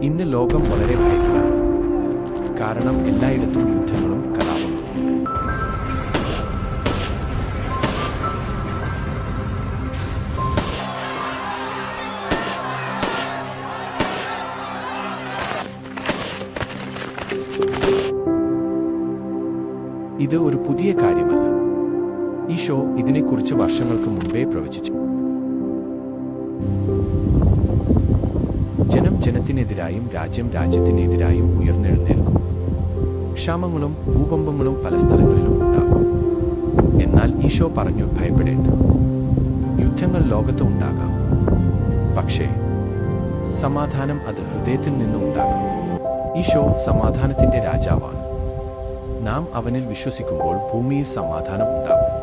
ഇന്ന് ലോകം വളരെ ഭയത്തിലാണ്. കാരണം എല്ലായിടത്തും യുദ്ധങ്ങളും കലാപങ്ങളും. ഇത് ഒരു പുതിയ കാര്യമല്ല. ഈശോ ഇതിനെക്കുറിച്ച് വർഷങ്ങൾക്ക് മുമ്പേ പ്രവചിച്ചു. ജനം ജനത്തിനെതിരായും രാജ്യം രാജ്യത്തിനെതിരായും ഉയർന്നെഴുന്നേൽക്കും. ക്ഷാമങ്ങളും ഭൂകമ്പങ്ങളും പല സ്ഥലങ്ങളിലും ഉണ്ടാകും. എന്നാൽ ഈശോ പറഞ്ഞു, ഭയപ്പെടേണ്ട. യുദ്ധങ്ങൾ ലോകത്ത് ഉണ്ടാകാം, പക്ഷേ സമാധാനം അത് ഹൃദയത്തിൽ നിന്നും ഉണ്ടാകും. ഈശോ സമാധാനത്തിന്റെ രാജാവാണ്. നാം അവനിൽ വിശ്വസിക്കുമ്പോൾ ഭൂമിയിൽ സമാധാനം ഉണ്ടാകും.